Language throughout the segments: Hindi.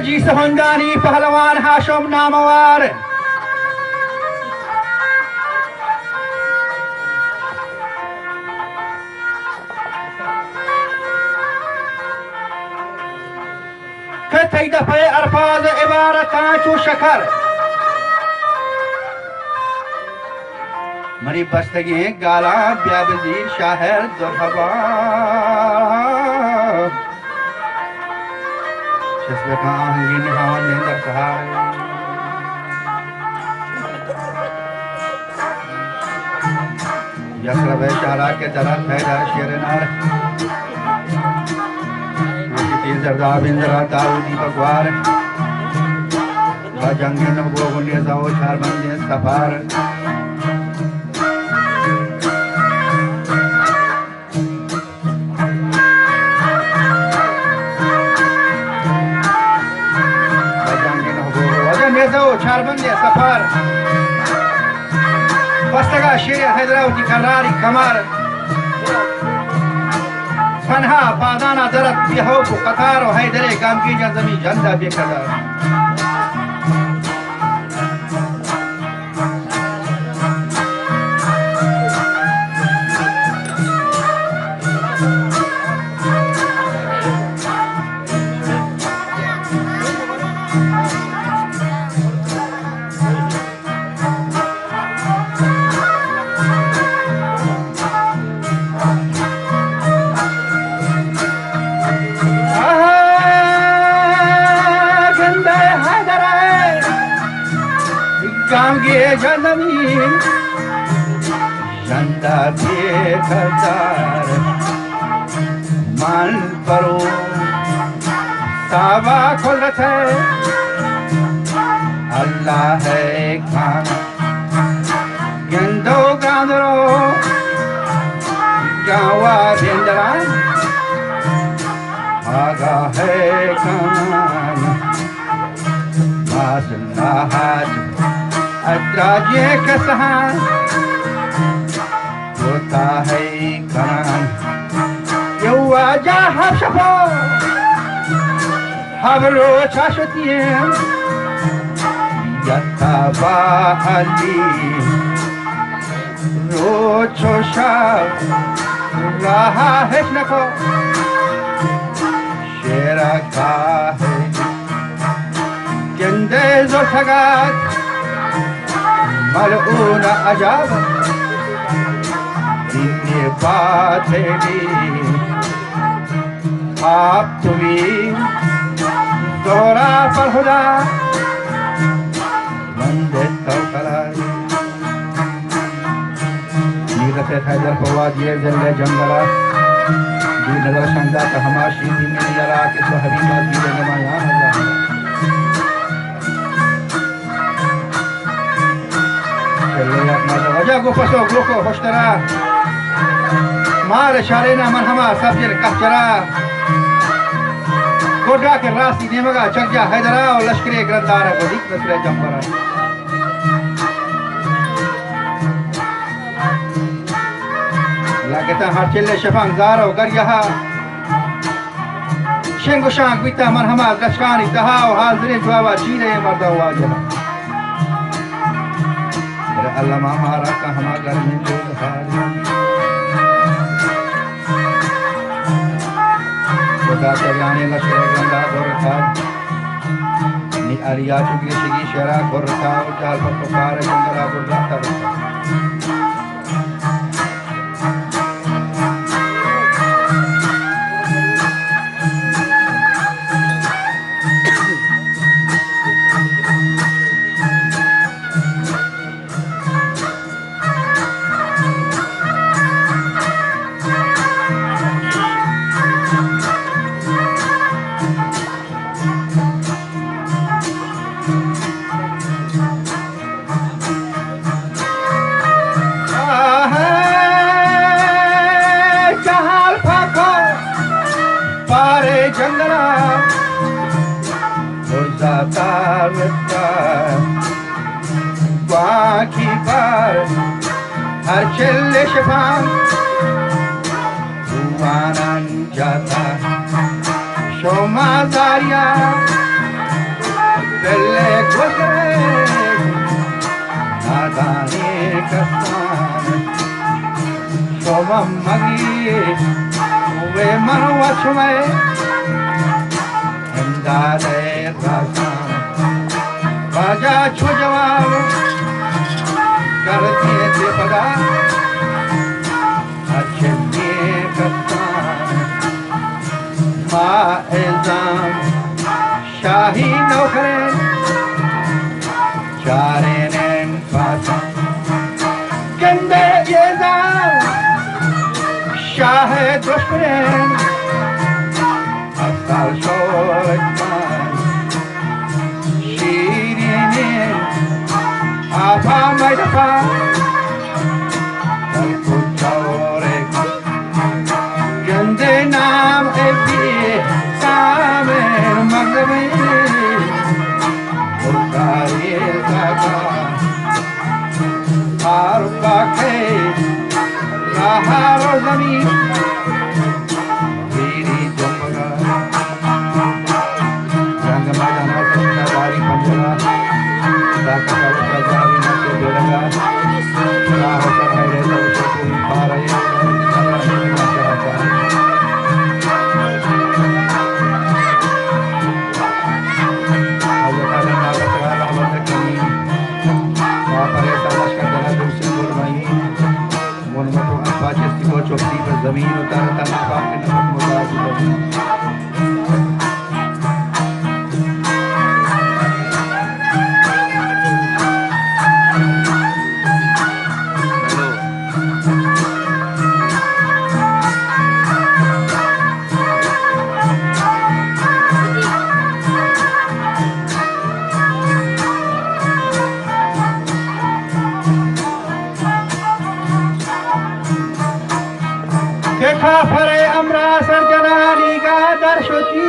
जी सहंदानी पहलवान हाशम नामवार कथई दफे अल्फाज इबारत आंचू शकर मरी बस्तगी गाला ब्याबजीर शाहर दुर्हबा जिसमें कहांगी निहावन निंदर सहाय यसर बेचारा के तरह हैदर शेरनार तीन सरदा बिंदरा दाऊदी बगवार बजंगी नबो गुनिया जाओ चार बंदे सफार चार बंदे सफार बस्तगा शेर हैदराबादी करारी कमर फनहा पादाना दरत बिहो को कतार और हैदरे काम की जमी झंडा बेकदर जमीन झंडा बेकदार मान परो सावा खुलत है अल्लाह है खान गेंदो गांदरो गावा भेंदरा आगा है खान मासना हाथ अद्राजे कसहान होता है करान युवा जहाँ शपो हमरो शाश्वतीय यथा बाली रोचो शाह रहा है नको शेरा का है जिंदे जो ठगात मलूना अजाब इतने बात है आप तुम्हें दोरा पर खुदा मंदे तो कलाई नीरज हैदर फवाद ये जल्ले जंगला दी नजर शंदा तहमाशी दी में यरा के तो हबीबा दी ने माया अल्लाह वजह गुफसो ग्लुको होश्तरा मार शारेना मनहमा सब्जर कहचरा गोड्रा के रास्ती नेमगा चगजा हैदरा और लश्करे ग्रंथारा बदीक नसरे जंबरा लागता हर चिल्ले शफांग जारो गरिया शेंगुशांग बिता मनहमा गशकानी दहाव हाजरे जवाबा चीरे मर्दा हुआ जना अल्लाह हमारा कहमा घर में जो खुदा चरियाने लश्कर गंदा गोरखा नि अलिया चुगली शिगी शेरा गोरखा उचाल पर पुकार जंगला बुर्रा तबका बाकी बार हर चिल्ले शफान जाता शोमा दारिया पहले गुजरे नादाने कस्तान सोमम मगी वे मनवश में अंदाज़े रासान बाजा छो जवाब करती थे पदा अच्छे कस्तान माँ इल्जाम शाही नौकरे चारे नैन फासा कंदे इल्जाम शाह दुश्मन असल शोइतान शीरीने आफा मैदफा कल कुछौरे गंदे नाम एबी सामेर मगमे उतारे दागा आरुपा के राहारो ज़मीन तेरी जमगा रंग मैदान दारी पंजरा दाका का जावी न के बेलगा राह पर है रे तो कोई पारे चौकी पर जमीन उतारता नफा के नफक मुताबिक फरे अमरा सरजनानी का दर्शती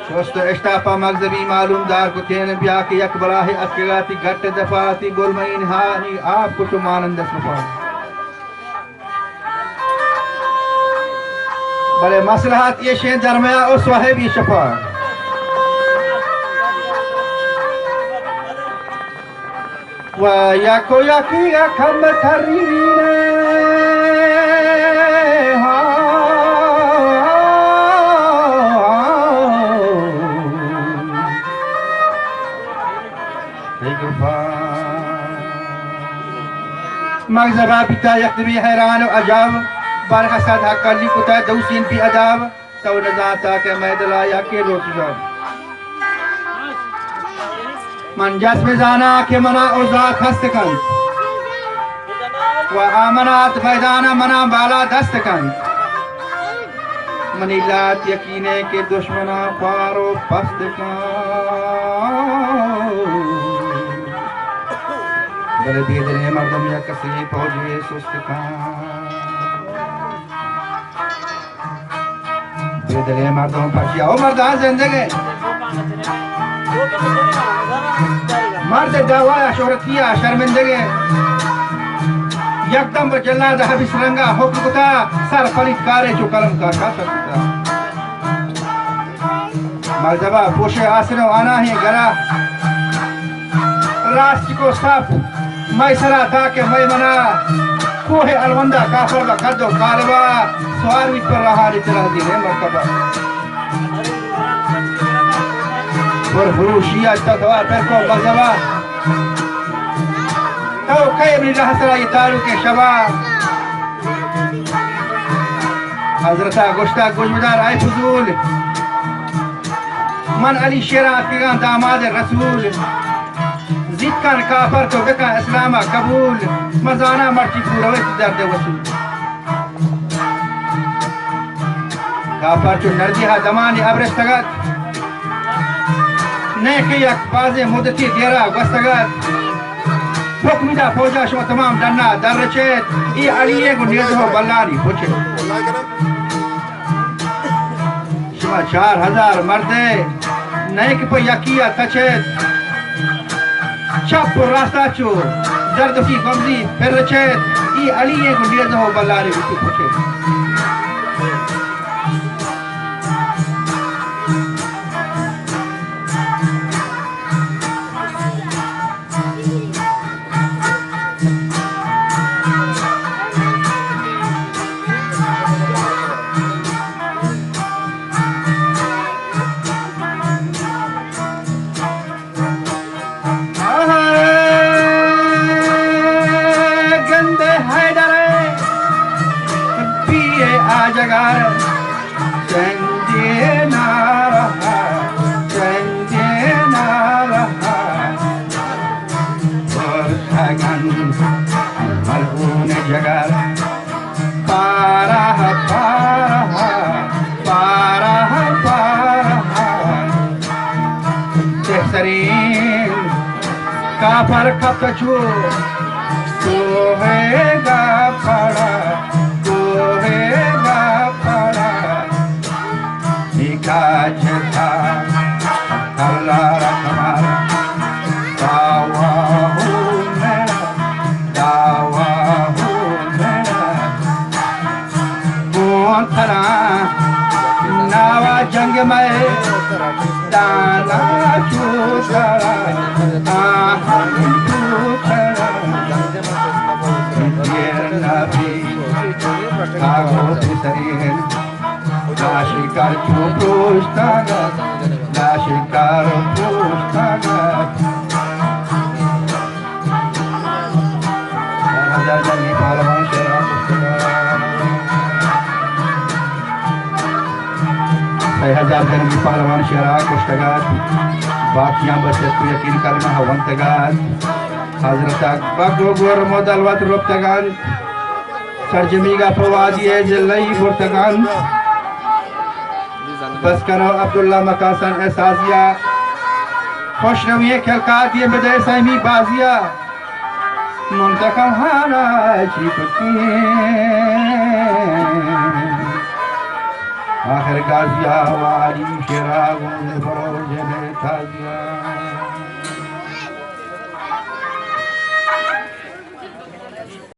दोस्त इश्ताफा मगजबी मालूमदार को तेन ब्या के अकबरा है अकलाती घट दफाती गुलमईन हानी आप कुछ मानंद सफा बड़े मसलहत ये शे दरमिया उस वाहिबी शफा Wayako yakiga kama tarine मगज़बा पिता यकदमी हैरान अजाब बारह साधा काली कुता दौसीन भी अदाब तो नजाता के मैदला या के रोज़गार मन जस्म जाना के मना उजात हस्तकन व आमनात मैदाना मना बाला दस्तकन मनीलात यकीने के दुश्मना पारो पस्तकन बड़े बेदने मर्दम या कसी पहुंचे सुस्तकन बेदने मर्दम पछिया ओ मर्दा जिंदगी मर्द दवाया शोहरतिया शर्मिंदगी यकदम जल्ला दहबिस रंगा हुक्म कुता सर फलित कारे जो कलम का सकता मर्दबा पोशे आसनो आना ही गरा राष्ट्र को साफ मैसरा ताके मैमना कोहे अलवंदा काफर का कद्दो कारवा सवार भी कर रहा रितरा दिले मर्तबा और फरूशिया तदवार पर को मर्दबा तो कई अपनी रहसरा ये तारू के शबा हजरता गोश्ता गुजमदार आए फजूल मन अली शेरा अफगान दामाद रसूल जिद कर काफर तो बेका इस्लामा कबूल मजाना मर्ची पूरा दर्द वसूल काफर जो नरदिहा दमानी अब्रस्तगत ने के एक बाजे मुद्दती देरा वस्तगत हुक्मिदा फौजा शो तमाम डन्ना दरचेत ई अलीए को निर्दो बल्लारी पूछे शमा 4000 मर्दे नए के पर यकिया तचेत छप रास्ता चो दर्द की गमजी फिर रचैत ई अली गुंडिया हो बल्लारे बिकु पूछे जगार चंदे नारा और थगन मलबून जगार पारा तेसरीन काफर कपचू तो हैगा पड़ा Kajta, Kalara Kamara, Dawa Humera, Montana, Nawa Jangamai, Dana Chutara, Nabi, Kago Pisarin. Nashikar Pustaga, Nashikar Pustaga. Hazardani Palawan Shara Pustaga. Hazardani Palawan Shara Pustaga. Bakiyan Basatu Yakin Kalma Hawan Tagan. Hazrat Akbar Gor Modalwat Rob Tagan. Sarjamiga Pawadi Ejlai Portagan. बस करो अब्दुल्ला मकासन एहसासिया खुश रविए खलकात ये बजाय साइमी बाजिया मुंतकम हारा चिपकी आखिर गाजिया वाली शिरागुन बरोजने ताजिया